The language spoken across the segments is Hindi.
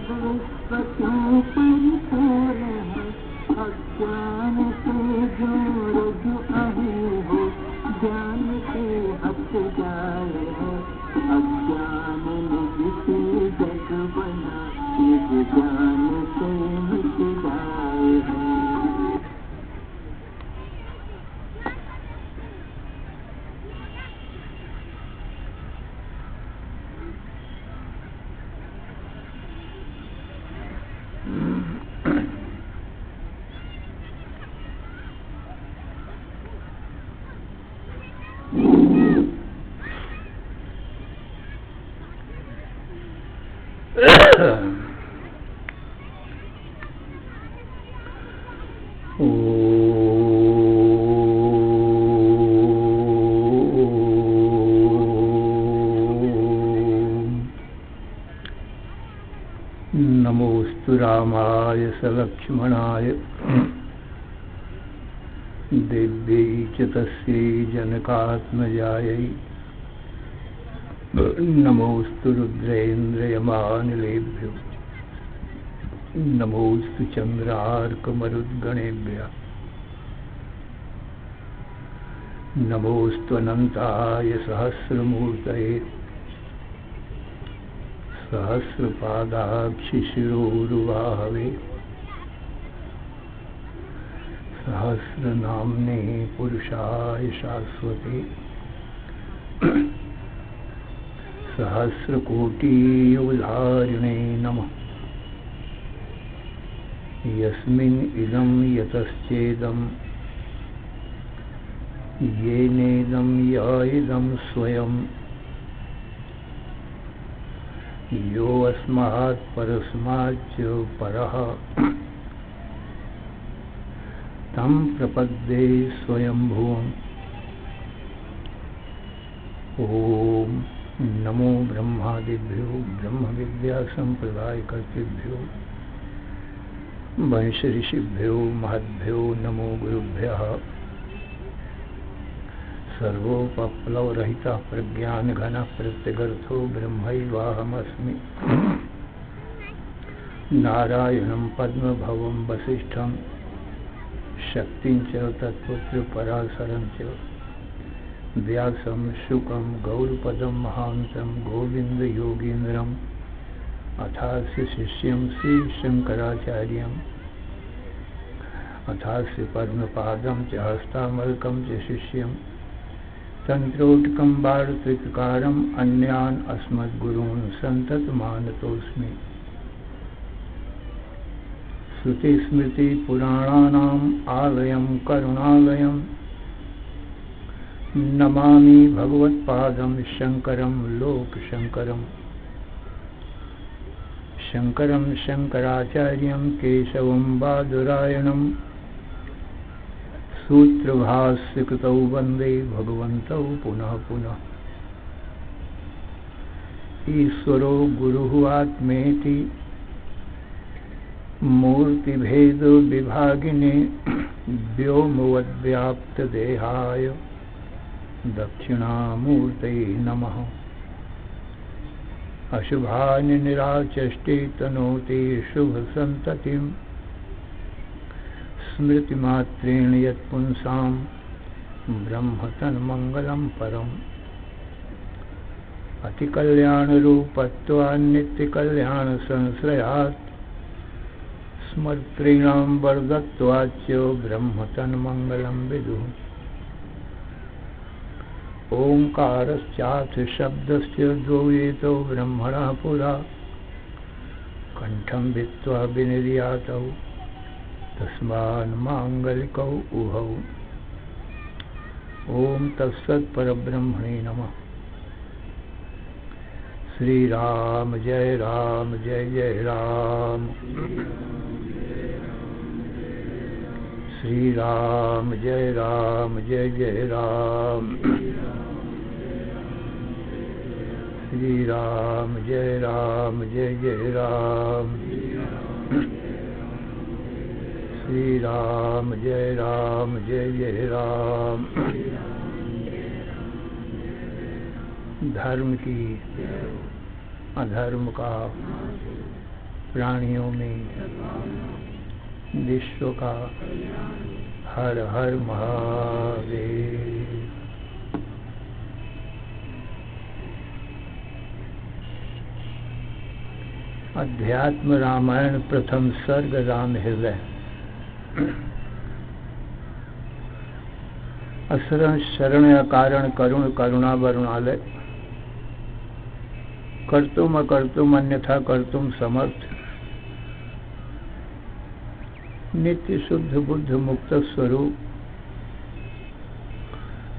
विश्व क्यों परिपूर्ण है, अज्ञान से जो रज अहि हो, ज्ञान से हट जाए है। अज्ञान निज से जग बना, निज ज्ञान से मिट जाए है। नमोस्तु रामाय सलक्ष्मणाय देव्यै च तस्यै जनकात्मजायै। नमोस्तु रुद्रेन्द्रयमानिलेभ्यो, नमोस्तु चन्द्रार्कमरुद्गणेभ्यः, नमोस्तु अनंताय सहस्रमूर्तये। सहस्रपादाक्षिशिरोरुबाहवे, सहस्रनाम्ने पुरुषाय शाश्वते। सहस्रकोटियुगधारिणे नमः। यस्मिन् इदं यतश्चेदं, येनेदं य इदं स्वयं, यो अस्मात् परस्माच्च परः, तं प्रपद्ये स्वयंभुवम्। ओम नमो ब्रह्मादिभ्यो ब्रह्मविद्या संप्रदायकर्तृभ्यो वंश ऋषिभ्यो महद्भ्यो नमो गुरुभ्यः। सर्वोपप्लवरहितः प्रज्ञानघनः प्रत्यगर्थो ब्रह्मैवाहमस्मि। नारायणं पद्मभवं वसिष्ठं, शक्तिं च तत्पुत्र पराशरं च, व्यासं शुकं गौरपदं महान्तं गोविन्दयोगीन्द्रम् अथास्य शिष्यं श्रीशङ्कराचार्यम्, अथास्य पद्मपादं च हस्तामलकं च शिष्यं, तन्त्रोटकं वार्तिककारम् अन्यान् अस्मद्गुरून् सन्ततमानतोऽस्मि। श्रुतिस्मृतिपुराणानाम् आलयं करुणालयं, नमामि भगवत्पादं शङ्करं लोकशङ्करम्। शङ्करं शङ्कराचार्यं केशवं बादरायणं, सूत्रभाष्यकृतौ वन्दे भगवन्तौ पुनः पुनः। ईश्वरो गुरुः आत्मेति मूर्तिभेदविभागिने, व्योमवद्व्याप्तदेहाय दक्षिणामूर्तये नमः। अशुभानि निराचष्टे तनोति शुभसन्ततिं, स्मृतिमात्रेण यत्पुंसां ब्रह्मतन्मङ्गलं परम्। अतिकल्याणरूपत्वान्नित्यकल्याणसंश्रयात्, स्मर्तॄणां वरदत्वाच्च ब्रह्मतन्मङ्गलं विदुः। ओंकारश्चाथ शब्दस्य द्वौ एतौ ब्रह्मणः पुरा, कंठं भित्त्वा विनिर्यातौ तस्मान्माङ्गलिकौ उभौ। ओम तत्सत् परब्रह्मणे नमः। श्री राम जय जय राम। श्री राम जय जय राम। श्री राम जय जय राम। श्री राम जय जय राम। धर्म की अधर्म का प्राणियों में विश्व का हर हर महादेव। अध्यात्म रामायण प्रथम सर्ग राम हृदय। असरण शरण अकारण करुण करुणा वरुणालय। कर्तुम अकर्तुम अन्यथा कर्तुम समर्थ। नित्य शुद्ध बुद्ध मुक्त स्वरूप।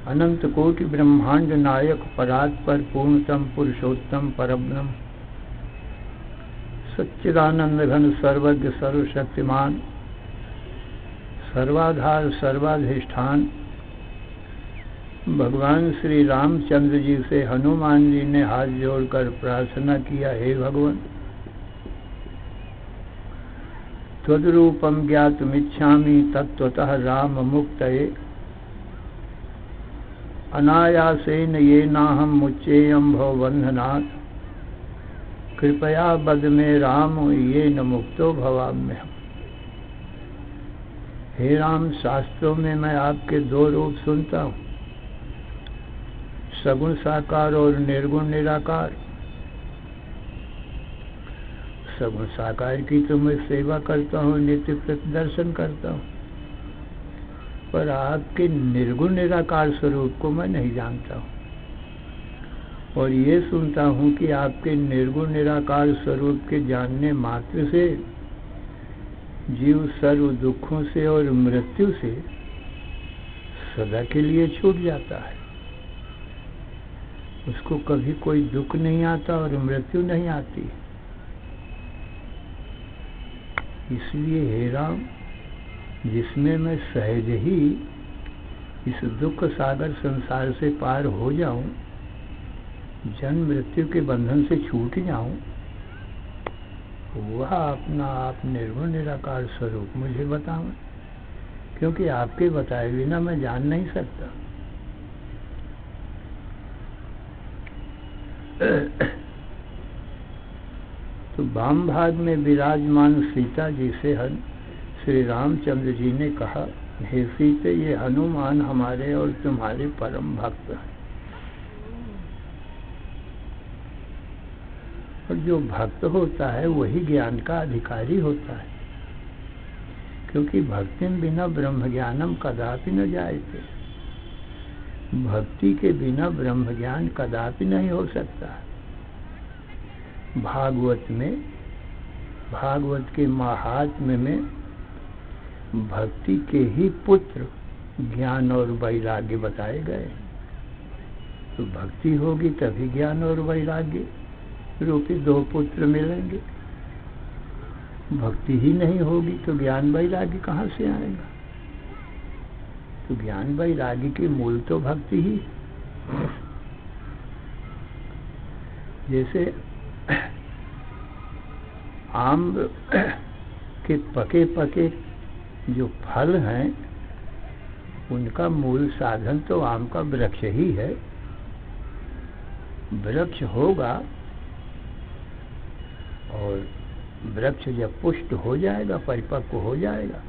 अनंत कोटि ब्रह्मांड नायक परात्पर पूर्णतम पुरुषोत्तम परब्रह्म। सच्चिदानंद घन सर्वज्ञ सर्वशक्तिमान। सर्वाधार सर्वाधिष्ठान। भगवान श्री रामचंद्र जी से हनुमान जी ने हाथ जोड़कर प्रार्थना किया, हे भगवान, त्वद्रूपम ज्ञातुमिच्छामि तत्त्वतः राम मुक्तये। अनायासेन येनाहं मुच्येयं भवबन्धनात्। कृपया बद में राम येन मुक्तो भवाम्यहम्। हे राम, शास्त्रों में मैं आपके दो रूप सुनता हूँ, सगुण साकार और निर्गुण निराकार। सगुण साकार की तो मैं सेवा करता हूँ, नित्य दर्शन करता हूँ, पर आपके निर्गुण निराकार स्वरूप को मैं नहीं जानता हूँ। और ये सुनता हूँ कि आपके निर्गुण निराकार स्वरूप के जानने मात्र से जीव सर्व दुखों से और मृत्यु से सदा के लिए छूट जाता है। उसको कभी कोई दुख नहीं आता और मृत्यु नहीं आती। इसलिए हे राम, जिसमें मैं सहज ही इस दुख सागर संसार से पार हो जाऊं, जन्म मृत्यु के बंधन से छूट जाऊं, वह अपना आप निर्गुण निराकार स्वरूप मुझे बताओ, क्योंकि आपके बताए बिना मैं जान नहीं सकता। तो वाम भाग में विराजमान सीता जी से श्री रामचंद्र जी ने कहा, हे सीते, ये हनुमान हमारे और तुम्हारे परम भक्त हैं। और जो भक्त होता है वही ज्ञान का अधिकारी होता है, क्योंकि भक्ति बिना ब्रह्म ज्ञानम कदापि न जायते। भक्ति के बिना ब्रह्म ज्ञान कदापि नहीं हो सकता। भागवत में, भागवत के महात्म्य में भक्ति के ही पुत्र ज्ञान और वैराग्य बताए गए। तो भक्ति होगी तभी ज्ञान और वैराग्य रूपी दो पुत्र मिलेंगे। भक्ति ही नहीं होगी तो ज्ञान वैराग्य कहाँ से आएगा? तो ज्ञान वैराग्य के मूल तो भक्ति ही। जैसे आम के पके पके जो फल हैं, उनका मूल साधन तो आम का वृक्ष ही है। वृक्ष होगा और वृक्ष जब पुष्ट हो जाएगा, परिपक्व हो जाएगा,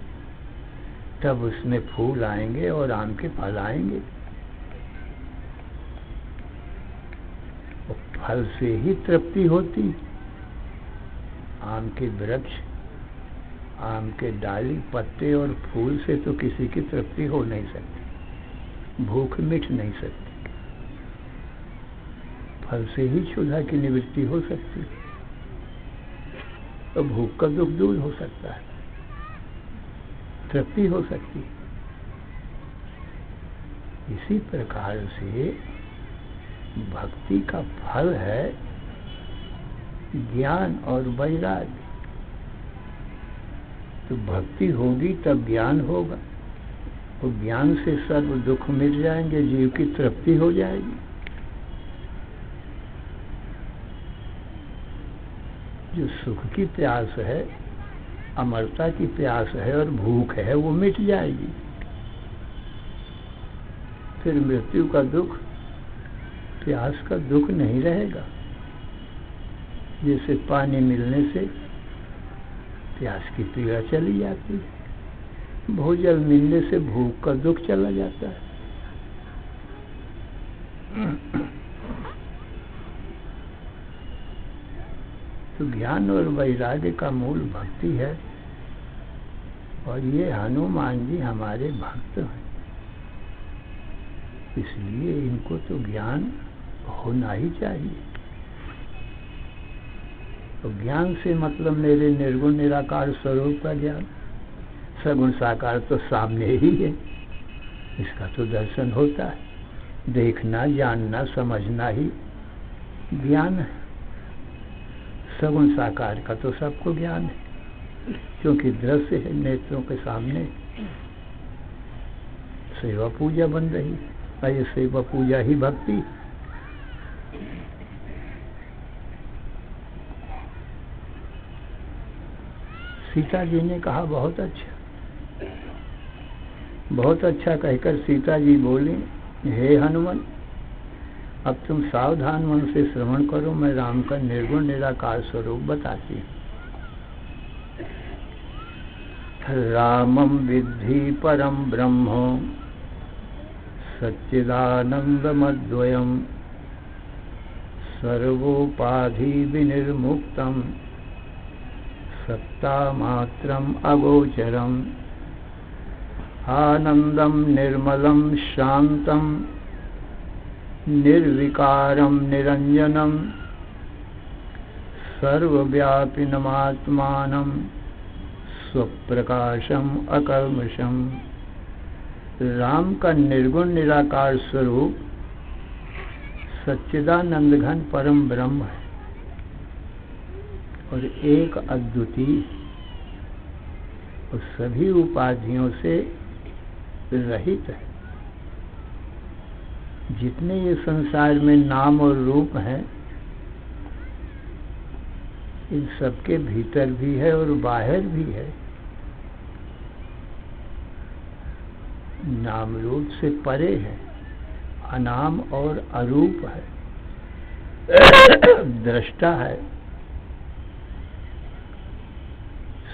तब उसमें फूल आएंगे और आम के फल आएंगे। और फल से ही तृप्ति होती। आम के वृक्ष, आम के डाली, पत्ते और फूल से तो किसी की तृप्ति हो नहीं सकती, भूख मिट नहीं सकती। फल से ही क्षुधा की निवृत्ति हो सकती, तो भूख का दुख दूर हो सकता है, तृप्ति हो सकती। इसी प्रकार से भक्ति का फल है ज्ञान और वैराग्य। तो भक्ति होगी तब ज्ञान होगा, और ज्ञान से सर्व दुख मिट जाएंगे, जीव की तृप्ति हो जाएगी। जो सुख की प्यास है, अमरता की प्यास है और भूख है, वो मिट जाएगी। फिर मृत्यु का दुख, प्यास का दुख नहीं रहेगा। जैसे पानी मिलने से प्यास की पीड़ा चली जाती है, भोजन मिलने से भूख का दुख चला जाता है। तो ज्ञान और वैराग्य का मूल भक्ति है, और ये हनुमान जी हमारे भक्त हैं, इसलिए इनको तो ज्ञान होना ही चाहिए। तो ज्ञान से मतलब मेरे निर्गुण निराकार स्वरूप का ज्ञान, सगुण साकार तो सामने ही है, इसका तो दर्शन होता है। देखना, जानना, समझना ही ज्ञान है। सगुण साकार का तो सबको ज्ञान है, क्योंकि दृश्य है नेत्रों के सामने। सेवा पूजा बन रही है, ये सेवा पूजा ही भक्ति। सीता जी ने कहा बहुत अच्छा, बहुत अच्छा कहकर सीता जी बोली, हे हनुमान, अब तुम सावधान मन से श्रवण करो, मैं राम का निर्गुण निराकार स्वरूप बताती हूँ। रामं विद्धि परम ब्रह्म सच्चिदानंदमद्वयम् सर्वोपाधि विनिर्मुक्तम् सत्तामात्रम् अगोचरम् आनंदं निर्मलं शांतं निर्विकारं निरंजनं सर्वव्यापिनमात्मानं स्वप्रकाशम अकल्मषम। राम का निर्गुण निराकार स्वरूप सच्चिदानंद घन परम ब्रह्म है और एक अद्वितीय, और सभी उपाधियों से रहित है। जितने ये संसार में नाम और रूप हैं, इन सबके भीतर भी है और बाहर भी है। नाम रूप से परे है, अनाम और अरूप है, दृष्टा है।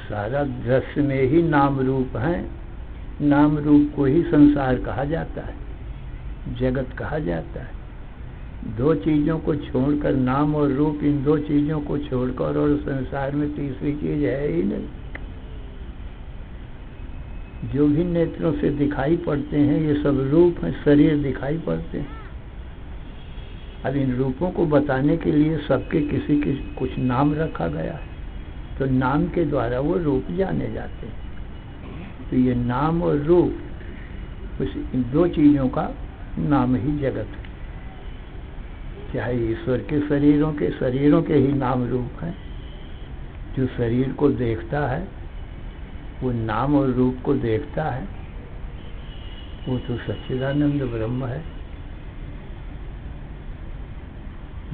सारा दृश्य में ही नाम रूप है। नाम रूप को ही संसार कहा जाता है, जगत कहा जाता है। दो चीजों को छोड़कर, नाम और रूप, इन दो चीजों को छोड़कर और संसार में तीसरी चीज है ही नहीं। जो भी नेत्रों से दिखाई पड़ते हैं ये सब रूप हैं, शरीर दिखाई पड़ते हैं। अब इन रूपों को बताने के लिए सबके किसी के कुछ नाम रखा गया है, तो नाम के द्वारा वो रूप जाने जाते हैं। तो ये नाम और रूप, इन दो चीजों का नाम ही जगत है। चाहे ईश्वर के शरीरों के ही नाम रूप हैं। जो शरीर को देखता है वो नाम और रूप को देखता है, वो तो सच्चिदानंद ब्रह्म है।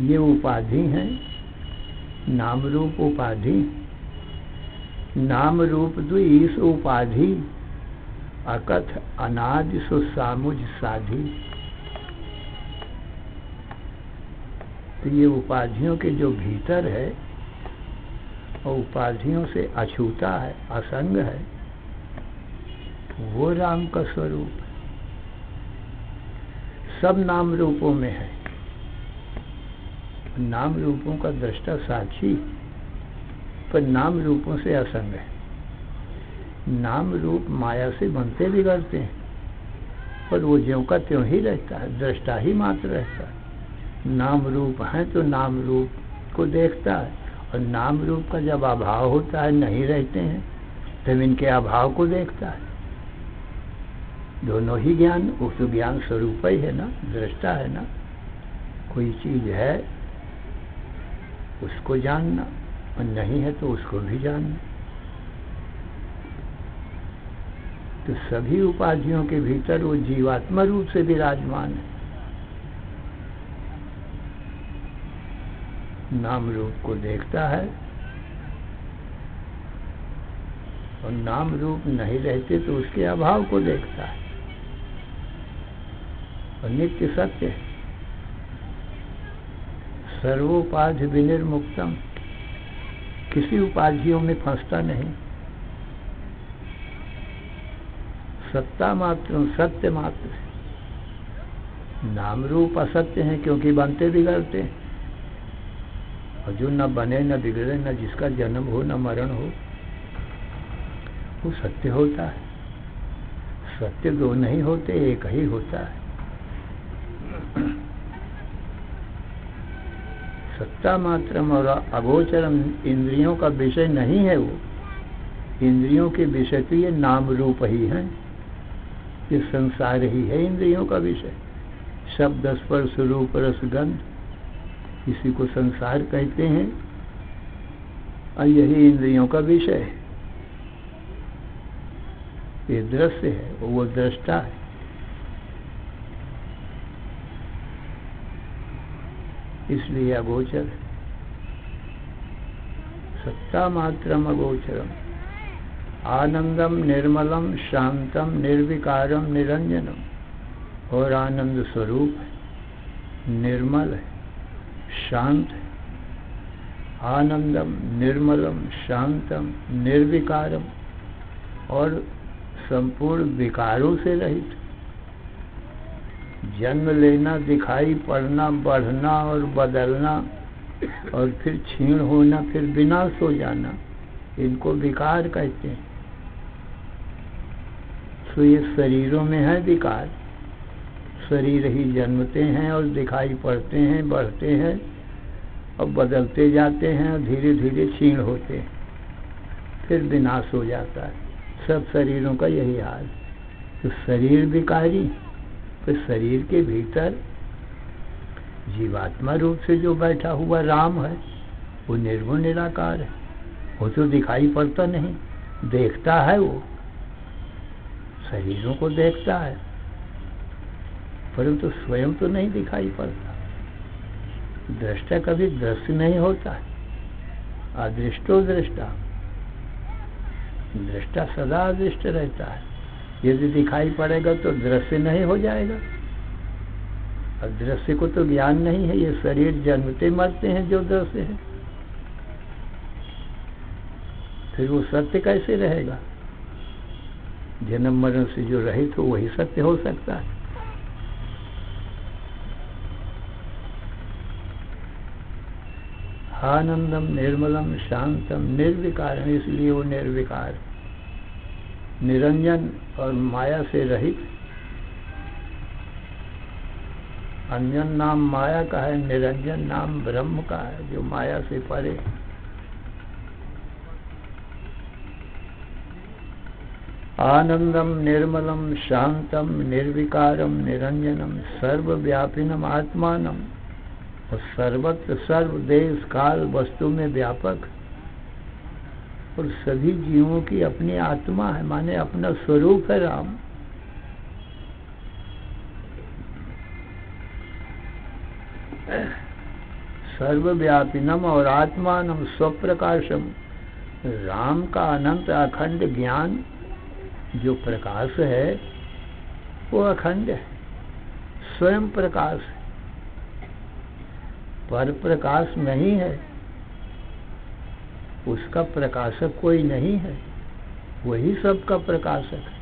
ये उपाधि है, नाम रूप उपाधि। नाम रूप द्विस उपाधि अकथ अनादि सुसामुज साधी। तो ये उपाधियों के जो भीतर है और उपाधियों से अछूता है, असंग है, वो राम का स्वरूप है। सब नाम रूपों में है। नाम रूपों का दृष्टा साक्षी, पर नाम रूपों से असंग है। नाम रूप माया से बनते बिगड़ते हैं, पर वो ज्यों का त्यों ही रहता है, दृष्टा ही मात्र रहता है। नाम रूप है तो नाम रूप को देखता है, और नाम रूप का जब अभाव होता है, नहीं रहते हैं, तब इनके अभाव को देखता है। दोनों ही ज्ञान, वो तो ज्ञान स्वरूप ही है ना, दृष्टा है ना। कोई चीज है उसको जानना, और नहीं है तो उसको भी जानना। तो सभी उपाधियों के भीतर वो जीवात्मा रूप से विराजमान है। नाम रूप को देखता है, और नाम रूप नहीं रहते तो उसके अभाव को देखता है। और नित्य सत्य है, सर्वोपाधि विनिर्मुक्तम। किसी उपाधियों में फंसता नहीं। सत्ता मात्र, सत्य मात्र। नाम रूप असत्य हैं क्योंकि बनते बिगड़ते हैं, और जो न बने न बिगड़े, न जिसका जन्म हो न मरण हो, वो सत्य होता है। सत्य दो नहीं होते, एक ही होता है। सत्ता मात्रम और अगोचरम इंद्रियों का विषय नहीं है। वो इंद्रियों के विषय तो ये नाम रूप ही है, ये संसार ही है इंद्रियों का विषय। शब्द स्पर्श रूप रस गंध, इसी को संसार कहते हैं, और यही इंद्रियों का विषय है। ये दृश्य है, वो दृष्टा है। इसलिए अगोचर है। सत्ता मात्रम अगोचरम, आनंदम निर्मलम शांतम निर्विकारम निरंजनम। और आनंद स्वरूप है, निर्मल है, शांत है। आनंदम निर्मलम शांतम निर्विकारम, और संपूर्ण विकारों से रहित। जन्म लेना, दिखाई पड़ना, बढ़ना और बदलना, और फिर क्षीण होना, फिर विनाश हो जाना, इनको विकार कहते हैं। तो ये शरीरों में है विकार। शरीर ही जन्मते हैं और दिखाई पड़ते हैं, बढ़ते हैं और बदलते जाते हैं, और धीरे धीरे क्षीण होते हैं, फिर विनाश हो जाता है। सब शरीरों का यही हाल। तो शरीर विकारी, तो शरीर के भीतर जीवात्मा रूप से जो बैठा हुआ राम है, वो निर्गुण निराकार है। वो तो दिखाई पड़ता नहीं, देखता है, वो शरीरों को देखता है, परंतु स्वयं तो नहीं दिखाई पड़ता। दृष्टा कभी दृश्य नहीं होता है, अदृष्टो दृष्टा। दृष्टा सदा अदृष्ट रहता है। यदि दिखाई पड़ेगा तो दृश्य नहीं हो जाएगा, और दृश्य को तो ज्ञान नहीं है। ये शरीर जन्मते मरते हैं जो दृश्य है, फिर वो सत्य कैसे रहेगा? जन्म मरण से जो रहित हो वही सत्य हो सकता है। आनंदम निर्मलम शांतम निर्विकारम, इसलिए वो निर्विकार, निरंजन और माया से रहित। अंजन नाम माया का है, निरंजन नाम ब्रह्म का है, जो माया से परे। आनंदम निर्मलम शांतम निर्विकारम निरंजनम सर्वव्यापिनम आत्मानम, और सर्वत्र सर्व देश काल वस्तु में व्यापक, और सभी जीवों की अपनी आत्मा है, माने अपना स्वरूप है राम। सर्वव्यापिनम और आत्मानम स्वप्रकाशम, राम का अनंत अखंड ज्ञान जो प्रकाश है वो अखंड है, स्वयं प्रकाश है, पर प्रकाश नहीं है। उसका प्रकाशक कोई नहीं है, वही सबका प्रकाशक है।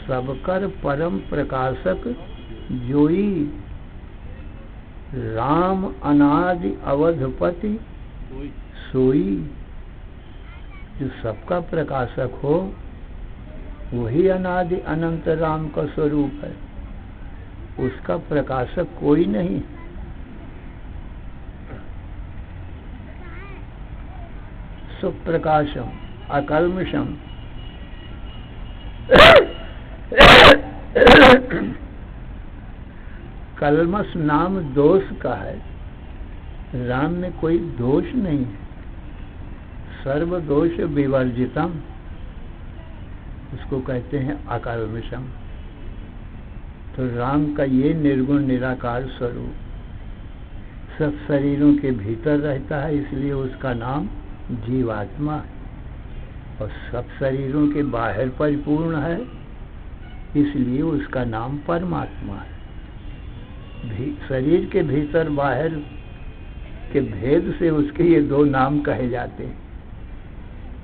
सबकर परम प्रकाशक जोई राम अनादि अवधपति सोई। जो सबका प्रकाशक हो वही अनादि अनंत राम का स्वरूप है, उसका प्रकाशक कोई नहीं। सुप्रकाशम अकल्मषम, कल्मष नाम दोष का है, राम में कोई दोष नहीं है। सर्व दोष विवर्जितम, उसको कहते हैं अकल्मषम। तो राम का ये निर्गुण निराकार स्वरूप सब शरीरों के भीतर रहता है, इसलिए उसका नाम जीवात्मा है, और सब शरीरों के बाहर परिपूर्ण है, इसलिए उसका नाम परमात्मा है। शरीर के भीतर बाहर कि भेद से उसके ये दो नाम कहे जाते हैं।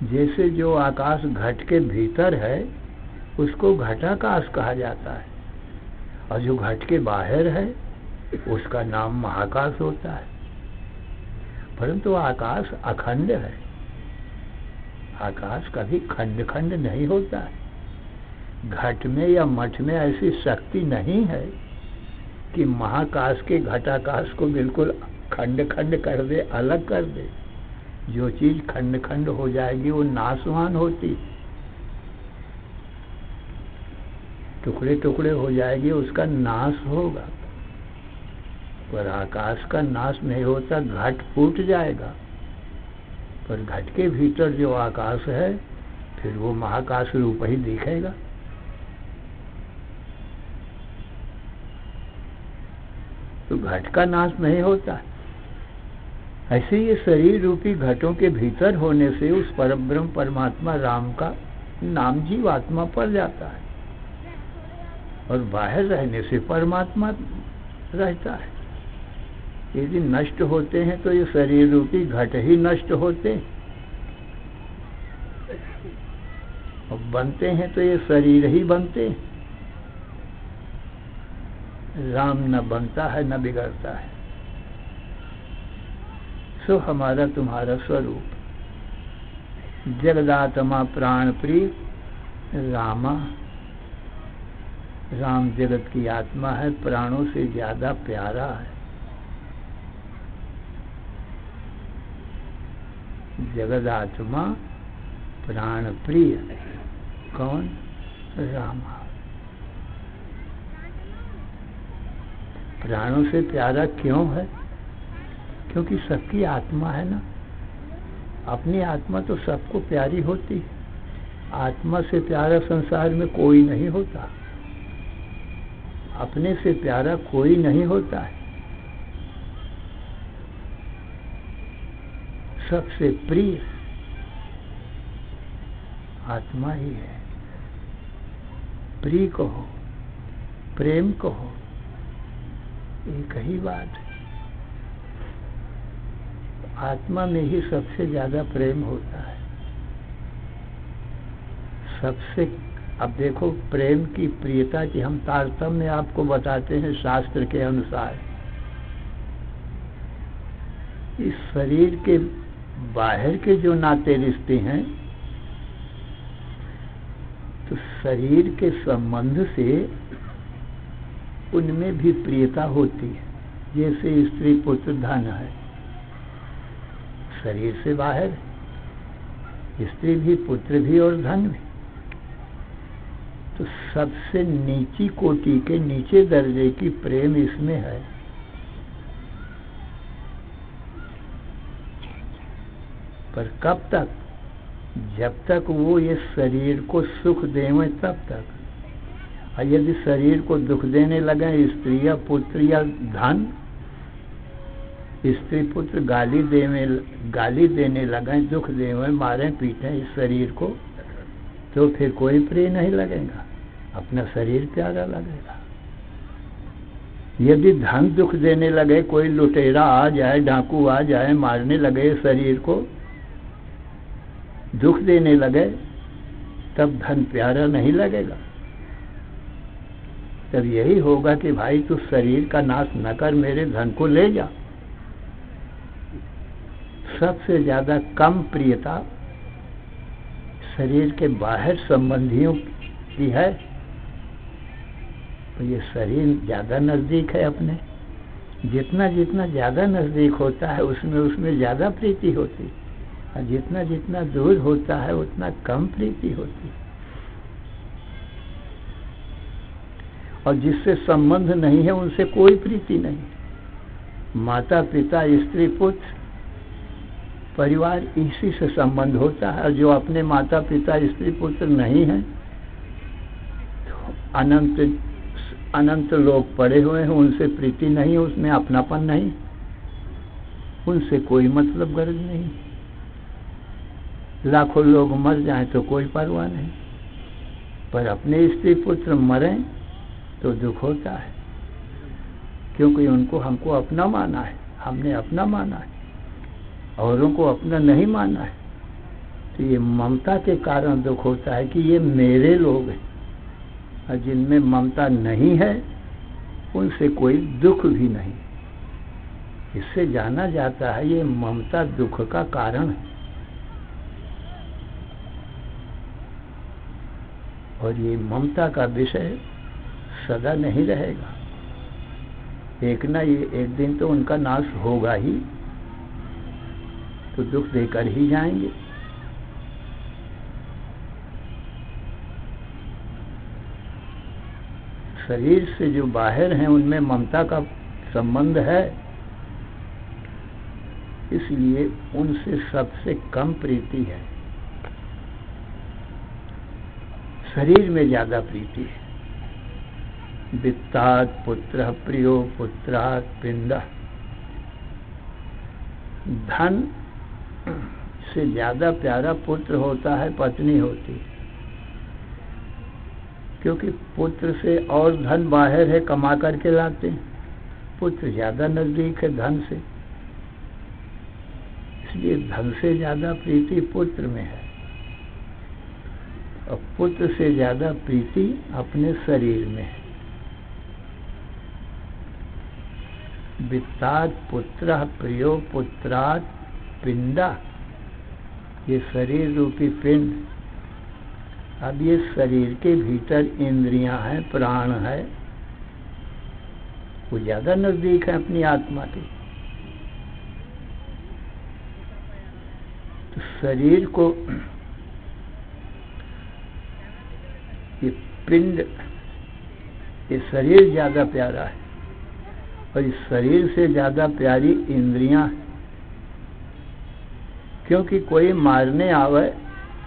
जैसे जो आकाश घट के भीतर है उसको घटाकाश कहा जाता है, और जो घट के बाहर है उसका नाम महाकाश होता है। परंतु आकाश अखंड है, आकाश कभी खंड खंड नहीं होता है। घट में या मठ में ऐसी शक्ति नहीं है कि महाकाश के घटाकाश को बिल्कुल खंड खंड कर दे, अलग कर दे। जो चीज खंड खंड हो जाएगी वो नाशवान होती, टुकड़े टुकड़े हो जाएगी, उसका नाश होगा। पर आकाश का नाश नहीं होता, घट फूट जाएगा, पर घट के भीतर जो आकाश है फिर वो महाकाश रूप ही दिखेगा। तो घट का नाश नहीं होता। ऐसे ये शरीर रूपी घटों के भीतर होने से उस परब्रह्म परमात्मा राम का नाम जीवात्मा पड़ जाता है, और बाहर रहने से परमात्मा रहता है। यदि नष्ट होते हैं तो ये शरीर रूपी घट ही नष्ट होते हैं, और बनते हैं तो ये शरीर ही बनते हैं। राम न बनता है न बिगड़ता है। सो हमारा तुम्हारा स्वरूप जगदात्मा प्राण प्रिय रामा। राम जगत की आत्मा है, प्राणों से ज्यादा प्यारा है। जगदात्मा प्राण प्रिय कौन? रामा। प्राणों से प्यारा क्यों है? क्योंकि सबकी आत्मा है ना। अपनी आत्मा तो सबको प्यारी होती है। आत्मा से प्यारा संसार में कोई नहीं होता, अपने से प्यारा कोई नहीं होता है। सबसे प्रिय आत्मा ही है। प्रिय कहो, प्रेम कहो, एक ही बात है। आत्मा में ही सबसे ज्यादा प्रेम होता है। सबसे, अब देखो प्रेम की प्रियता की हम तारतम्य आपको बताते हैं शास्त्र के अनुसार। इस शरीर के बाहर के जो नाते रिश्ते हैं, तो शरीर के संबंध से उनमें भी प्रियता होती है। जैसे स्त्री पुत्र धन है, शरीर से बाहर स्त्री भी पुत्र भी और धन भी। तो सबसे नीची कोटि के नीचे दर्जे की प्रेम इसमें है। पर कब तक? जब तक वो ये शरीर को सुख देवे तब तक। और यदि शरीर को दुख देने लगे स्त्री या पुत्र या धन, स्त्री पुत्र गाली देने लगे, दुख देवे, मारे पीटे इस शरीर को, तो फिर कोई प्रिय नहीं लगेगा, अपना शरीर प्यारा लगेगा। यदि धन दुख देने लगे, कोई लुटेरा आ जाए, डाकू आ जाए, मारने लगे शरीर को, दुख देने लगे, तब धन प्यारा नहीं लगेगा। तब यही होगा कि भाई तू शरीर का नाश न कर, मेरे धन को ले जा। सबसे ज्यादा कम प्रियता शरीर के बाहर संबंधियों की है, तो ये शरीर ज्यादा नजदीक है अपने। जितना जितना ज्यादा नजदीक होता है उसमें ज्यादा प्रीति होती है, और जितना जितना दूर होता है उतना कम प्रीति होती है। और जिससे संबंध नहीं है उनसे कोई प्रीति नहीं। माता पिता स्त्री पुत्र परिवार इसी से संबंध होता है। और जो अपने माता पिता स्त्री पुत्र नहीं है, तो अनंत लोग पड़े हुए हैं, उनसे प्रीति नहीं, उसमें अपनापन नहीं, उनसे कोई मतलब गर्ज नहीं। लाखों लोग मर जाएं तो कोई परवाह नहीं, पर अपने स्त्री पुत्र मरें तो दुख होता है, क्योंकि उनको हमको अपना माना है, हमने अपना माना है, औरों को अपना नहीं माना है। तो ये ममता के कारण दुख होता है कि ये मेरे लोग हैं, और जिनमें ममता नहीं है उनसे कोई दुख भी नहीं। इससे जाना जाता है ये ममता दुख का कारण है। और ये ममता का विषय सदा नहीं रहेगा, एक दिन तो उनका नाश होगा ही, तो दुख देकर ही जाएंगे। शरीर से जो बाहर हैं उनमें ममता का संबंध है, इसलिए उनसे सबसे कम प्रीति है। शरीर में ज्यादा प्रीति है। वित्तात् पुत्रः प्रियो पुत्रात् पिंडः। धन से ज्यादा प्यारा पुत्र होता है, पत्नी होती है, क्योंकि पुत्र से और धन बाहर है, कमा करके लाते हैं। पुत्र ज्यादा नजदीक है धन से, इसलिए धन से ज्यादा प्रीति पुत्र में है, और पुत्र से ज्यादा प्रीति अपने शरीर में है। वित्तात् पुत्रः प्रियो पुत्रात् पिंडः। ये शरीर रूपी पिंड, अब ये शरीर के भीतर इंद्रियां हैं, प्राण है, वो ज्यादा नजदीक है अपनी आत्मा के। तो शरीर को, ये पिंड, ये शरीर ज्यादा प्यारा है, और इस शरीर से ज्यादा प्यारी इंद्रियां हैं। क्योंकि कोई मारने आवे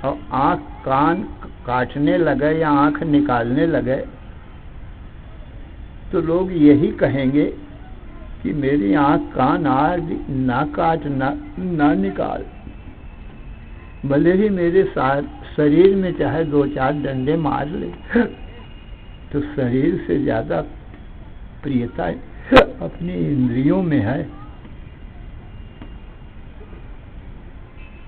और आंख कान काटने लगे या आंख निकालने लगे, तो लोग यही कहेंगे कि मेरी आंख कान आज ना काट ना निकाल, भले ही मेरे शरीर में चाहे 2-4 डंडे मार ले। तो शरीर से ज्यादा प्रियता अपनी इंद्रियों में है।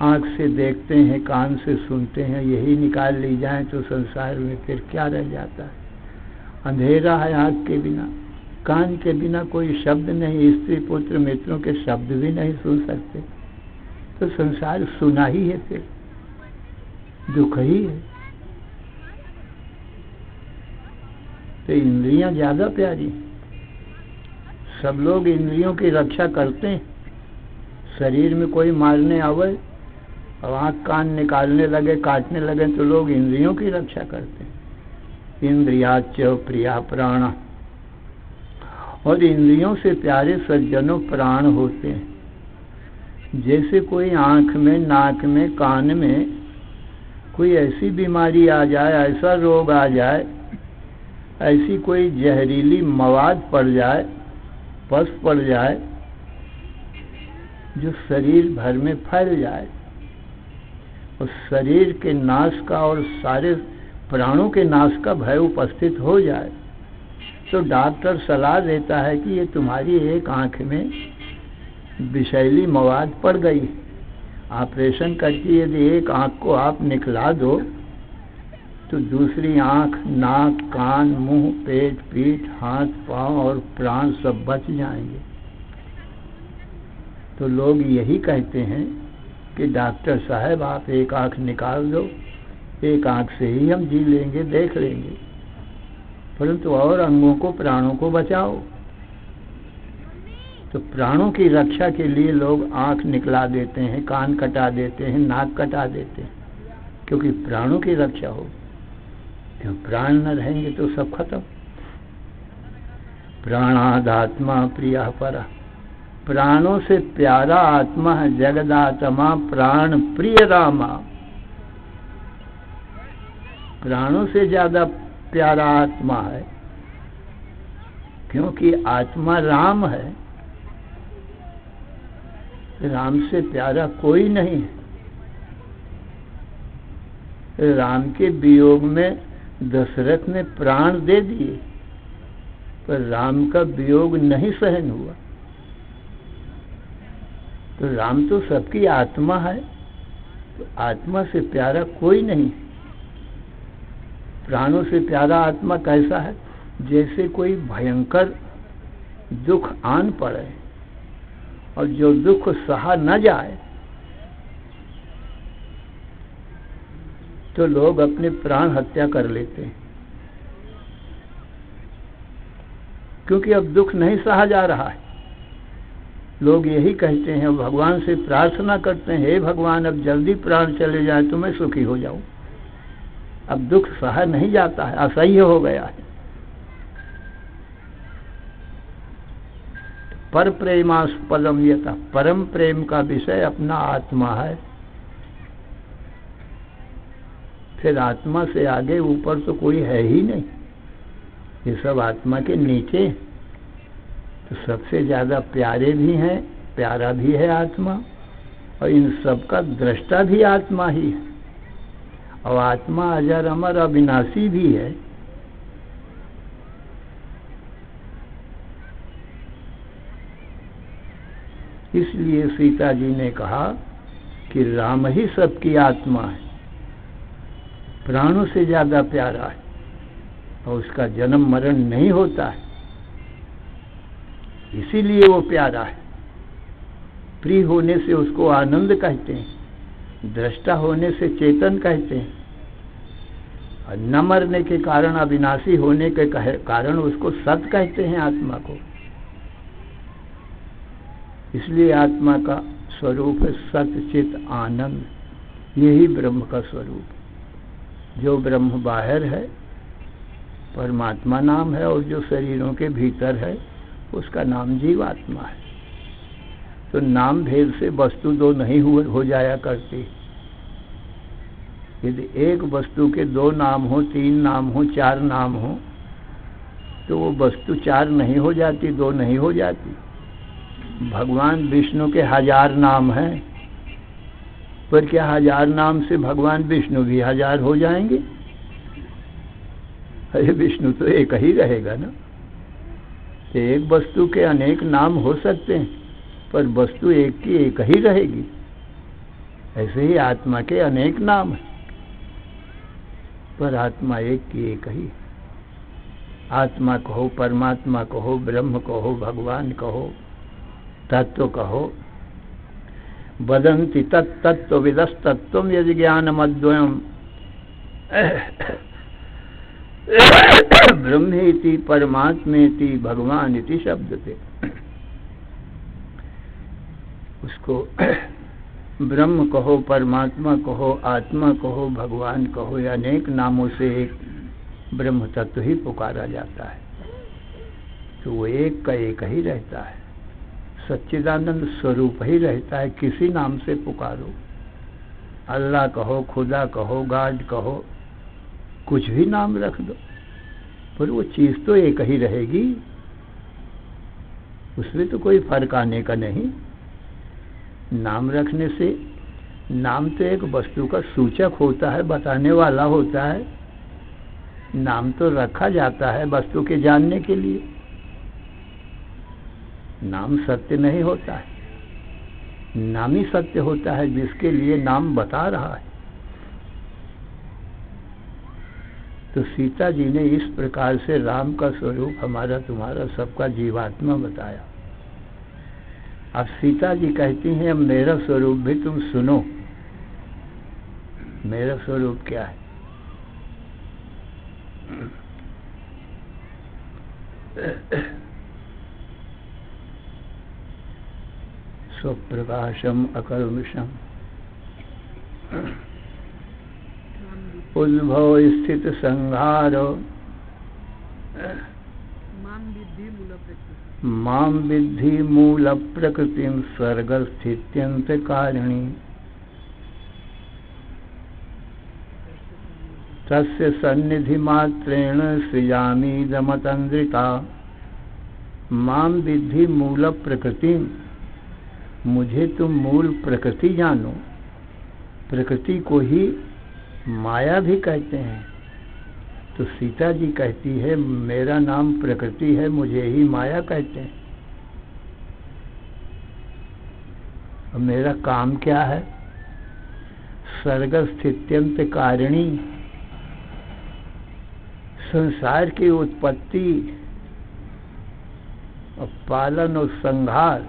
आंख से देखते हैं, कान से सुनते हैं, यही निकाल ली जाए तो संसार में फिर क्या रह जाता है? अंधेरा है आंख के बिना, कान के बिना कोई शब्द नहीं, स्त्री पुत्र मित्रों के शब्द भी नहीं सुन सकते, तो संसार सुना ही है, फिर दुख ही है। तो इंद्रियां ज्यादा प्यारी, सब लोग इंद्रियों की रक्षा करते हैं। शरीर में कोई मारने आवे और आँख कान निकालने लगे, काटने लगे, तो लोग इंद्रियों की रक्षा करते हैं। इंद्रियाच प्रिया प्राण, और इंद्रियों से प्यारे सज्जनों प्राण होते हैं। जैसे कोई आँख में, नाक में, कान में कोई ऐसी बीमारी आ जाए, ऐसा रोग आ जाए, ऐसी कोई जहरीली मवाद पड़ जाए, पस पड़ जाए, जो शरीर भर में फैल जाए और शरीर के नाश का और सारे प्राणों के नाश का भय उपस्थित हो जाए, तो डॉक्टर सलाह देता है कि ये तुम्हारी एक आंख में विषैली मवाद पड़ गई, ऑपरेशन करके यदि एक आंख को आप निकला दो तो दूसरी आंख, नाक, कान, मुंह, पेट, पीठ, हाथ, पांव और प्राण सब बच जाएंगे। तो लोग यही कहते हैं कि डॉक्टर साहब आप एक आंख निकाल दो, एक आंख से ही हम जी लेंगे, देख लेंगे, परंतु और अंगों को, प्राणों को बचाओ। तो प्राणों की रक्षा के लिए लोग आंख निकला देते हैं, कान कटा देते हैं, नाक कटा देते हैं, क्योंकि प्राणों की रक्षा हो। क्यों? प्राण न रहेंगे तो सब खत्म। प्राणादात्मा प्रिया परा, प्राणों से प्यारा आत्मा है जगदात्मा, प्राण प्रिय रामा। प्राणों से ज्यादा प्यारा आत्मा है, क्योंकि आत्मा राम है, राम से प्यारा कोई नहीं है। राम के वियोग में दशरथ ने प्राण दे दिए, पर राम का वियोग नहीं सहन हुआ। तो राम तो सबकी आत्मा है, तो आत्मा से प्यारा कोई नहीं। प्राणों से प्यारा आत्मा कैसा है? जैसे कोई भयंकर दुख आन पड़े और जो दुख सहा न जाए तो लोग अपने प्राण हत्या कर लेते हैं, क्योंकि अब दुख नहीं सहा जा रहा है। लोग यही कहते हैं, भगवान से प्रार्थना करते हैं, हे भगवान अब जल्दी प्राण चले जाए तो मैं सुखी हो जाऊं। अब दुख सहा नहीं जाता है, असह्य हो गया है। पर प्रेमास्पदम यथा, परम प्रेम का विषय अपना आत्मा है। फिर आत्मा से आगे ऊपर तो कोई है ही नहीं, ये सब आत्मा के नीचे। तो सबसे ज्यादा प्यारे भी हैं, प्यारा भी है आत्मा, और इन सब का दृष्टा भी आत्मा ही है। और आत्मा अजर अमर अविनाशी भी है। इसलिए सीता जी ने कहा कि राम ही सबकी आत्मा है, प्राणों से ज्यादा प्यारा है, और उसका जन्म मरण नहीं होता है, इसीलिए वो प्यारा है। प्रिय होने से उसको आनंद कहते हैं, दृष्टा होने से चेतन कहते हैं, और न मरने के कारण, अविनाशी होने के कारण उसको सत कहते हैं आत्मा को। इसलिए आत्मा का स्वरूप है सतचित आनंद, यही ब्रह्म का स्वरूप। जो ब्रह्म बाहर है परमात्मा नाम है, और जो शरीरों के भीतर है उसका नाम जीवात्मा है। तो नाम भेद से वस्तु दो नहीं हो जाया करती। यदि एक वस्तु के दो नाम हो, तीन नाम हो, चार नाम हो, तो वो वस्तु चार नहीं हो जाती, दो नहीं हो जाती। भगवान विष्णु के 1000 नाम हैं, पर क्या 1000 नाम से भगवान विष्णु भी 1000 हो जाएंगे? अरे विष्णु तो एक ही रहेगा ना। तो एक वस्तु के अनेक नाम हो सकते हैं, पर वस्तु एक की एक ही रहेगी। ऐसे ही आत्मा के अनेक नाम हैं, पर आत्मा एक की एक ही। आत्मा कहो, परमात्मा कहो, ब्रह्म कहो, भगवान कहो, तत्व कहो। वदन्ति तत्तत्व विदस्तत्वम यदि ज्ञानमद्वयम् ब्रह्मेति परमात्मेति भगवानिति शब्दते। उसको ब्रह्म कहो, परमात्मा कहो, आत्मा कहो, भगवान कहो, या अनेक नामों से एक ब्रह्म तत्व ही पुकारा जाता है। तो वो एक का एक ही रहता है, सच्चिदानंद स्वरूप ही रहता है। किसी नाम से पुकारो, अल्लाह कहो, खुदा कहो, गॉड कहो, कुछ भी नाम रख दो, पर वो चीज तो एक ही रहेगी, उसमें तो कोई फर्क आने का नहीं। नाम रखने से, नाम तो एक वस्तु का सूचक होता है, बताने वाला होता है। नाम तो रखा जाता है वस्तु के जानने के लिए, नाम सत्य नहीं होता है। नाम ही सत्य होता है जिसके लिए नाम बता रहा है। तो सीता जी ने इस प्रकार से राम का स्वरूप हमारा तुम्हारा सबका जीवात्मा बताया। अब सीता जी कहती हैं अब मेरा स्वरूप भी तुम सुनो। मेरा स्वरूप क्या है? स्वप्रकाशम अकल्मषम उद्भव स्थित संहार माम विद्धि मूल प्रकृतिम स्वर्ग स्थित्यंत कारिणी तस्य सन्निधि मात्रेण सृजामीदमतंद्रिका। माम विद्धि मूल प्रकृतिम, मुझे तुम मूल प्रकृति जानो। प्रकृति को ही माया भी कहते हैं। तो सीता जी कहती है मेरा नाम प्रकृति है, मुझे ही माया कहते हैं। अब मेरा काम क्या है? सर्गस्थित्यंत कारिणी, संसार की उत्पत्ति और पालन और संहार,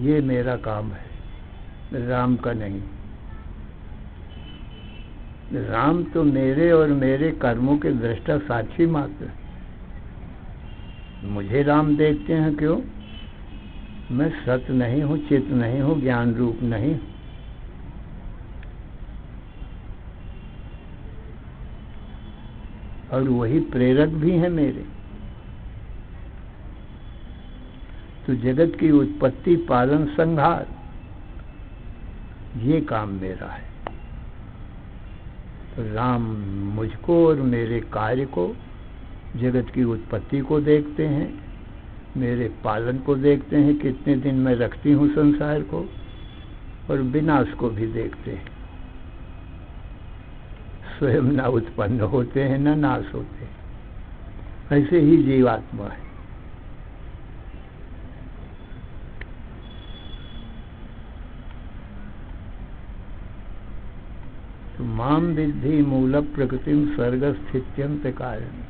ये मेरा काम है, राम का नहीं। राम तो मेरे और मेरे कर्मों के दृष्टा साक्षी मात्र। मुझे राम देखते हैं क्यों? मैं सत नहीं हूँ, चित नहीं हूँ, ज्ञान रूप नहीं। और वही प्रेरक भी हैं मेरे। तो जगत की उत्पत्ति, पालन, संहार, ये काम मेरा है। तो राम मुझको और मेरे कार्य को, जगत की उत्पत्ति को देखते हैं, मेरे पालन को देखते हैं, कितने दिन मैं रखती हूँ संसार को, और विनाश को भी देखते हैं। स्वयं न उत्पन्न होते हैं न नाश होते हैं। ऐसे ही जीवात्मा है। तो माम विद्धि मूल प्रकृतिम सर्गस्थित्यंत कारण।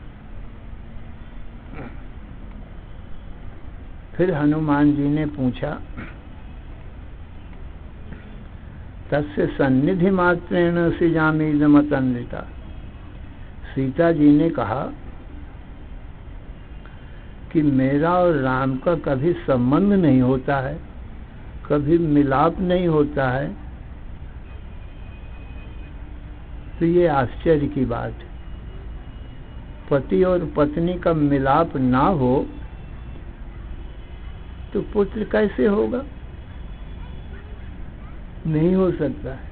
फिर हनुमान जी ने पूछा, तस्य सन्निधि मात्रेण सृजामीदमतन्विता। सीता जी ने कहा कि मेरा और राम का कभी संबंध नहीं होता है, कभी मिलाप नहीं होता है। तो ये आश्चर्य की बात है। पति और पत्नी का मिलाप ना हो तो पुत्र कैसे होगा? नहीं हो सकता है।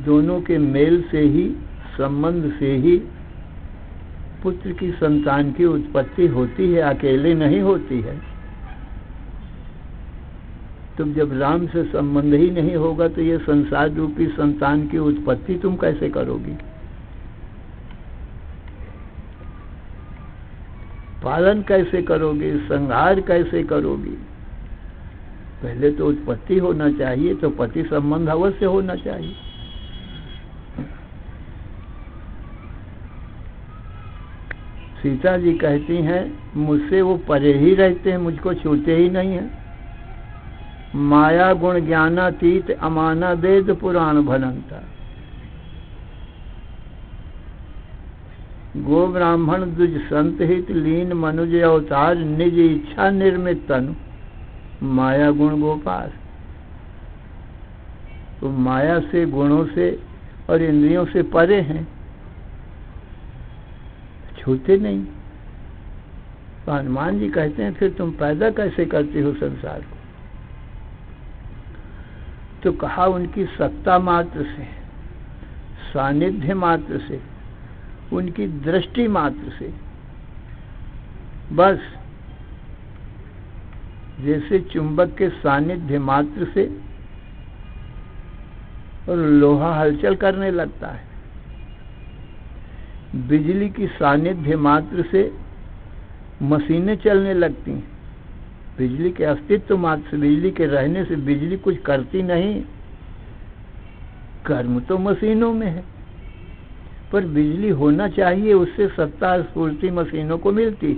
दोनों के मेल से ही, संबंध से ही पुत्र की संतान की उत्पत्ति होती है, अकेले नहीं होती है। तुम जब राम से संबंध ही नहीं होगा तो ये संसार रूपी संतान की उत्पत्ति तुम कैसे करोगी? पालन कैसे करोगे? संहार कैसे करोगी? पहले तो उत्पत्ति होना चाहिए, तो पति संबंध अवश्य होना चाहिए। सीता जी कहती हैं, मुझसे वो परे ही रहते हैं, मुझको छूते ही नहीं हैं। माया गुण ज्ञानातीत अमाना वेद पुराण भनंता। गो ब्राह्मण द्विज संत हित लीन मनुज अवतार निज इच्छा निर्मित तनु माया गुण गोपाल। तो माया से, गुणों से और इंद्रियों से परे हैं, छूते नहीं। तो हनुमान जी कहते हैं, फिर तुम पैदा कैसे करती हो संसार को? तो कहा, उनकी सत्ता मात्र से, सानिध्य मात्र से, उनकी दृष्टि मात्र से। बस जैसे चुंबक के सानिध्य मात्र से और लोहा हलचल करने लगता है, बिजली की सानिध्य मात्र से मशीनें चलने लगती हैं। बिजली के अस्तित्व मात्र से, बिजली के रहने से बिजली कुछ करती नहीं, कर्म तो मशीनों में है, पर बिजली होना चाहिए, उससे सत्ता स्फूर्ति मशीनों को मिलती।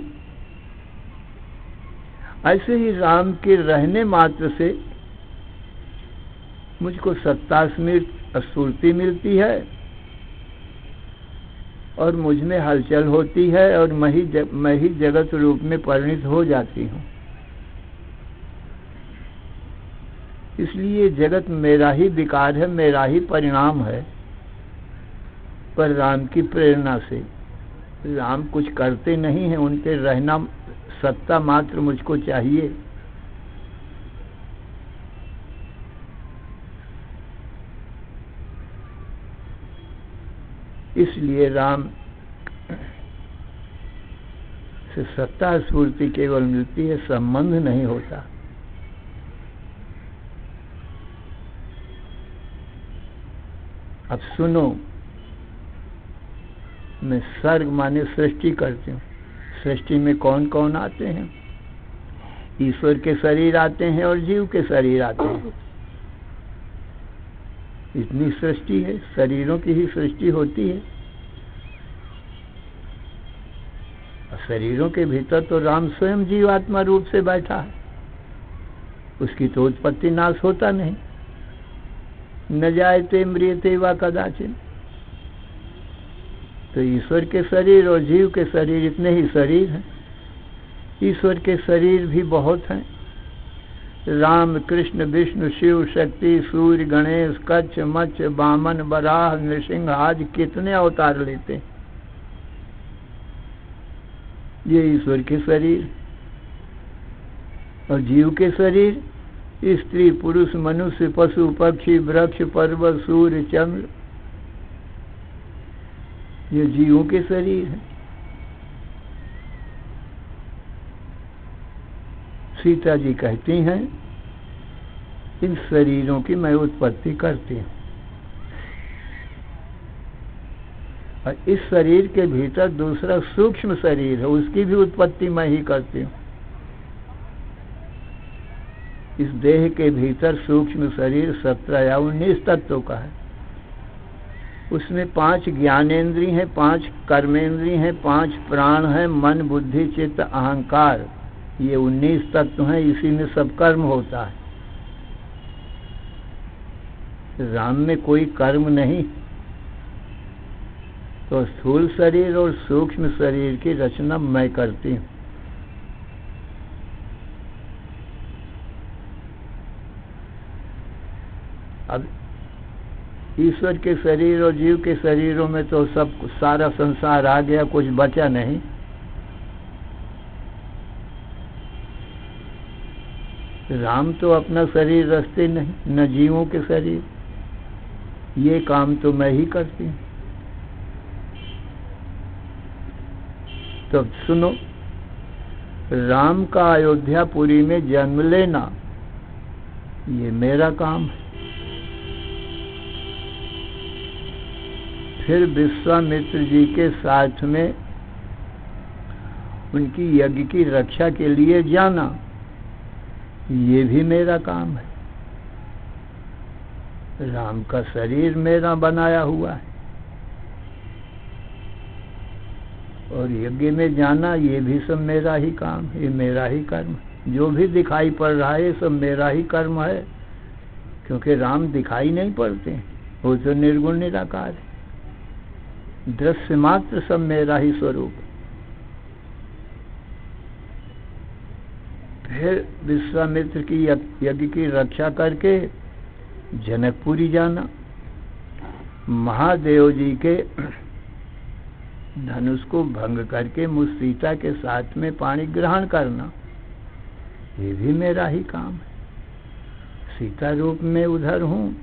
ऐसे ही राम के रहने मात्र से मुझको सत्ता स्फूर्ति मिलती है और मुझ में हलचल होती है और मैं ही जगत रूप में परिणित हो जाती हूँ। इसलिए जगत मेरा ही विकार है, मेरा ही परिणाम है। पर राम की प्रेरणा से, राम कुछ करते नहीं हैं, उनके रहना सत्ता मात्र मुझको चाहिए। इसलिए राम से सत्ता स्फूर्ति केवल मिलती है, संबंध नहीं होता। अब सुनो, मैं सर्ग माने सृष्टि करती हूँ। सृष्टि में कौन कौन आते हैं? ईश्वर के शरीर आते हैं और जीव के शरीर आते हैं। इतनी सृष्टि है, शरीरों की ही सृष्टि होती है। शरीरों के भीतर तो राम स्वयं जीवात्मा रूप से बैठा है, उसकी तो उत्पत्ति नाश होता नहीं। न जायते म्रियते वा कदाचिन। तो ईश्वर के शरीर और जीव के शरीर इतने ही शरीर हैं। ईश्वर के शरीर भी बहुत हैं। राम, कृष्ण, विष्णु, शिव, शक्ति, सूर्य, गणेश, कच्छ, मत्स्य, वामन, वराह, नृसिंह आदि कितने अवतार लेते हैं। ये ईश्वर के शरीर। और जीव के शरीर स्त्री, पुरुष, मनुष्य, पशु, पक्षी, वृक्ष, पर्वत, सूर्य, चंद्र, ये जीवों के शरीर हैं। सीता जी कहती हैं, इन शरीरों की मैं उत्पत्ति करती हूँ, और इस शरीर के भीतर दूसरा सूक्ष्म शरीर है, उसकी भी उत्पत्ति मैं ही करती हूँ। इस देह के भीतर सूक्ष्म शरीर 17 या 19 तत्वों का है। उसमें 5 ज्ञानेंद्रिय हैं, 5 कर्मेंद्रिय हैं, 5 प्राण हैं, मन, बुद्धि, चित्त, अहंकार, ये 19 तत्व हैं। इसी में सब कर्म होता है। राम में कोई कर्म नहीं। तो स्थूल शरीर और सूक्ष्म शरीर की रचना मैं करती हूँ। अब ईश्वर के शरीर और जीव के शरीरों में तो सब सारा संसार आ गया, कुछ बचा नहीं। राम तो अपना शरीर रचते नहीं, न जीवों के शरीर। ये काम तो मैं ही करती हूँ। तो सुनो, राम का अयोध्यापुरी में जन्म लेना ये मेरा काम है। फिर विश्वामित्र जी के साथ में उनकी यज्ञ की रक्षा के लिए जाना, ये भी मेरा काम है। राम का शरीर मेरा बनाया हुआ है, और यज्ञ में जाना ये भी सब मेरा ही काम है, ये मेरा ही कर्म। जो भी दिखाई पड़ रहा है ये सब मेरा ही कर्म है, क्योंकि राम दिखाई नहीं पड़ते, वो तो निर्गुण निराकार है। दृश्य मात्र सब मेरा ही स्वरूप। फिर विश्वामित्र की यज्ञ की रक्षा करके जनकपुरी जाना, महादेव जी के धनुष को भंग करके मुझ सीता के साथ में पाणी ग्रहण करना, ये भी मेरा ही काम है। सीता रूप में उधर हूँ,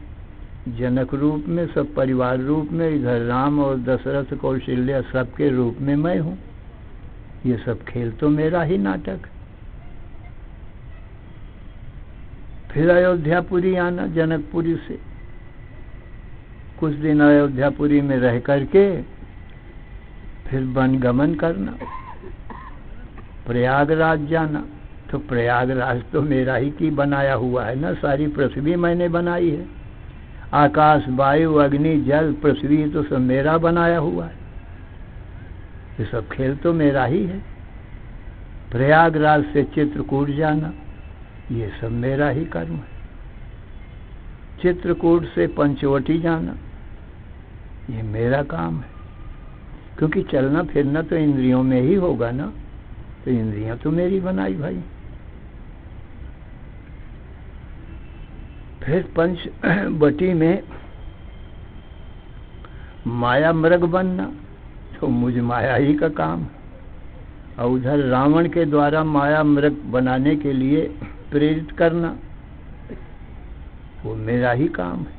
जनक रूप में, सब परिवार रूप में इधर राम और दशरथ कौशल्या सबके रूप में मैं हूँ। ये सब खेल तो मेरा ही नाटक। फिर अयोध्यापुरी आना, जनकपुरी से कुछ दिन अयोध्यापुरी में रह करके फिर वनगमन करना, प्रयागराज जाना। तो प्रयागराज तो मेरा ही की बनाया हुआ है ना, सारी पृथ्वी मैंने बनाई है। आकाश, वायु, अग्नि, जल, पृथ्वी तो सब मेरा बनाया हुआ है। ये सब खेल तो मेरा ही है। प्रयागराज से चित्रकूट जाना, ये सब मेरा ही कर्म है। चित्रकूट से पंचवटी जाना, ये मेरा काम है, क्योंकि चलना फिरना तो इंद्रियों में ही होगा ना, तो इंद्रियां तो मेरी बनाई भाई। फिर पंचवटी में माया मृग बनना, तो मुझ माया ही का काम। और उधर रावण के द्वारा माया मृग बनाने के लिए प्रेरित करना, वो मेरा ही काम है।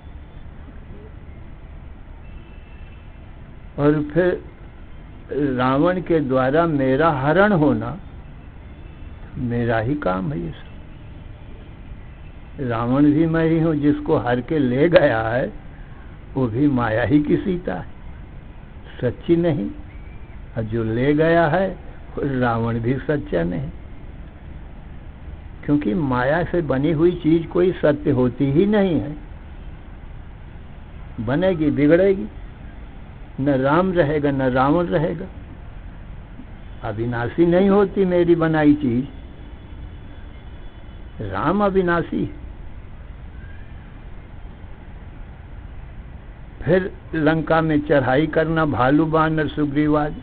और फिर रावण के द्वारा मेरा हरण होना, मेरा ही काम है। ये सब रावण भी मैं ही हूँ, जिसको हर के ले गया है वो भी माया ही की सीता है, सच्ची नहीं। और जो ले गया है रावण भी सच्चा नहीं। क्योंकि माया से बनी हुई चीज कोई सत्य होती ही नहीं है, बनेगी बिगड़ेगी। न राम रहेगा न रावण रहेगा, अविनाशी नहीं होती मेरी बनाई चीज। राम अविनाशी। फिर लंका में चढ़ाई करना, भालू बानर सुग्रीवाद,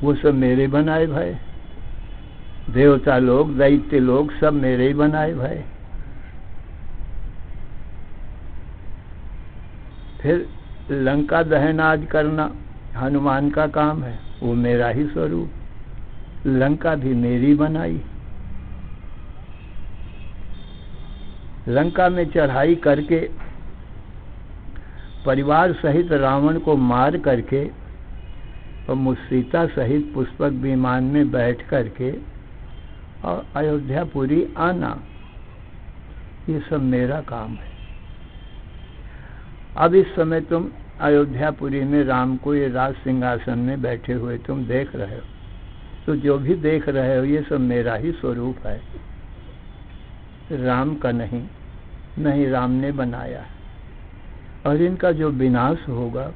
वो सब मेरे बनाए भय। देवता लोग दैत्य लोग सब मेरे ही बनाए भय। फिर लंका दहन आज करना हनुमान का काम है, वो मेरा ही स्वरूप। लंका भी मेरी बनाई। लंका में चढ़ाई करके परिवार सहित रावण को मार करके और मुझ सीता सहित पुष्पक विमान में बैठ करके और अयोध्यापुरी आना, ये सब मेरा काम है। अब इस समय तुम अयोध्यापुरी में राम को ये राज सिंहासन में बैठे हुए तुम देख रहे हो, तो जो भी देख रहे हो ये सब मेरा ही स्वरूप है, राम का नहीं, नहीं राम ने बनाया। और इनका जो विनाश होगा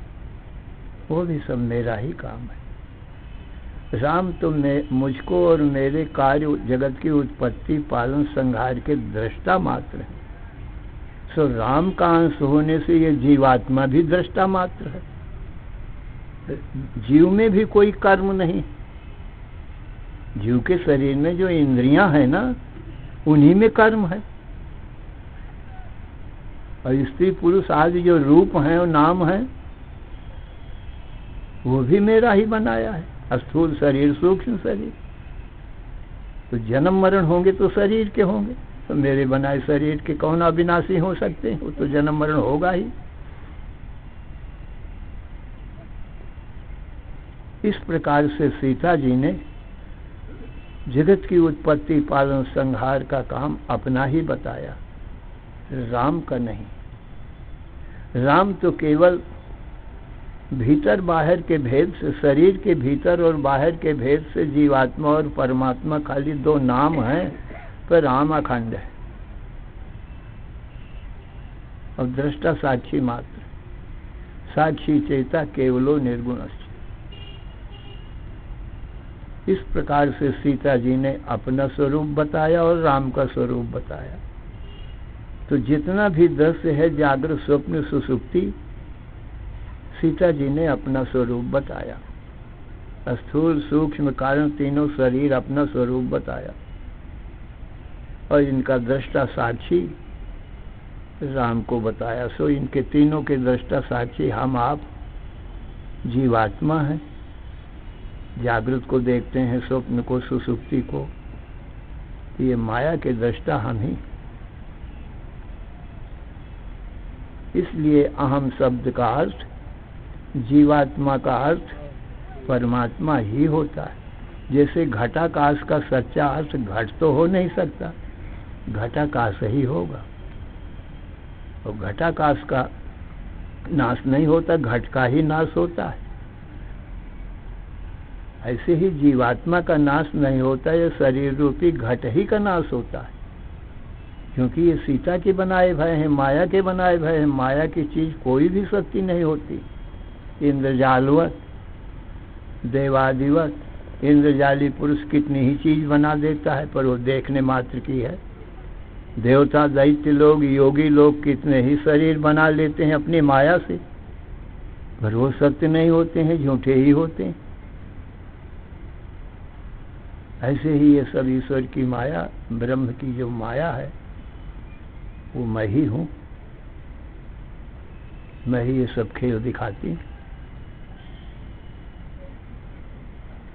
वो भी सब मेरा ही काम है। राम तो मुझको और मेरे कार्य जगत की उत्पत्ति पालन संहार के दृष्टा मात्र है। सो राम का अंश होने से ये जीवात्मा भी दृष्टा मात्र है। जीव में भी कोई कर्म नहीं। जीव के शरीर में जो इंद्रियां हैं ना, उन्हीं में कर्म है। और स्त्री पुरुष आदि जो रूप हैं और नाम हैं, वो भी मेरा ही बनाया है। स्थूल शरीर सूक्ष्म शरीर, तो जन्म मरण होंगे तो शरीर के होंगे, तो मेरे बनाए शरीर के कौन अविनाशी हो सकते हैं? वो तो जन्म मरण होगा ही। इस प्रकार से सीता जी ने जगत की उत्पत्ति पालन संहार का काम अपना ही बताया, राम का नहीं। राम तो केवल भीतर बाहर के भेद से, शरीर के भीतर और बाहर के भेद से जीवात्मा और परमात्मा खाली दो नाम हैं, पर राम अखंड है और दृष्टा साक्षी मात्र। साक्षी चेता केवलो निर्गुणश्च। इस प्रकार से सीता जी ने अपना स्वरूप बताया और राम का स्वरूप बताया। तो जितना भी दृश्य है, जागृत स्वप्न सुषुप्ति, सीता जी ने अपना स्वरूप बताया। स्थूल सूक्ष्म कारण तीनों शरीर अपना स्वरूप बताया। और इनका दृष्टा साक्षी राम को बताया। सो इनके तीनों के दृष्टा साक्षी हम आप जीवात्मा हैं। जागृत को देखते हैं, स्वप्न को, सुषुप्ति को, ये माया के दृष्टा हम ही। इसलिए अहम शब्द का अर्थ, जीवात्मा का अर्थ परमात्मा ही होता है। जैसे घटाकाश का सच्चा अर्थ घट तो हो नहीं सकता, घटाकाश ही होगा। और घटाकाश का नाश नहीं होता, घट का ही नाश होता है। ऐसे ही जीवात्मा का नाश नहीं होता, ये शरीर रूपी घट ही का नाश होता है। क्योंकि ये सीता के बनाए भय हैं, माया के बनाए भय हैं। माया की चीज कोई भी सत्य नहीं होती। इंद्रजालवत, देवादिवत, इंद्रजाली पुरुष कितनी ही चीज बना देता है, पर वो देखने मात्र की है। देवता दैत्य लोग, योगी लोग कितने ही शरीर बना लेते हैं अपनी माया से, पर वो सत्य नहीं होते हैं, झूठे ही होते हैं। ऐसे ही ये सब ईश्वर की माया, ब्रह्म की जो माया है, वो मैं ही हूँ। मैं ही ये सब खेल दिखाती हूँ।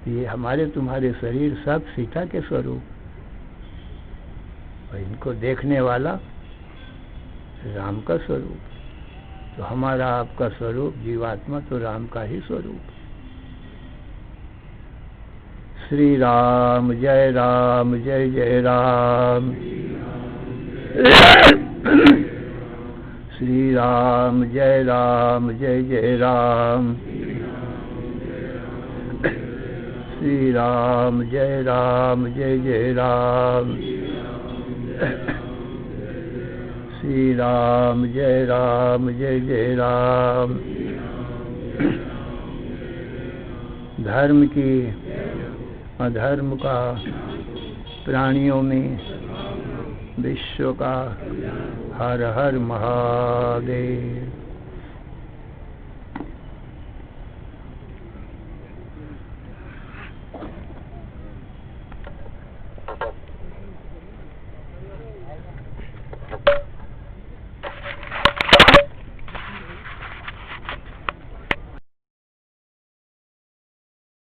ये हमारे तुम्हारे शरीर सब सीता के स्वरूप, और इनको देखने वाला राम का स्वरूप। तो हमारा आपका स्वरूप जीवात्मा तो राम का ही स्वरूप। श्री राम जय राम, जय जय राम। श्री राम जय राम, जय जय राम। श्री राम जय राम, जय जय राम। श्री राम जय जय राम। धर्म की अधर्म का, प्राणियों में विश्व का, हर हर महादेव।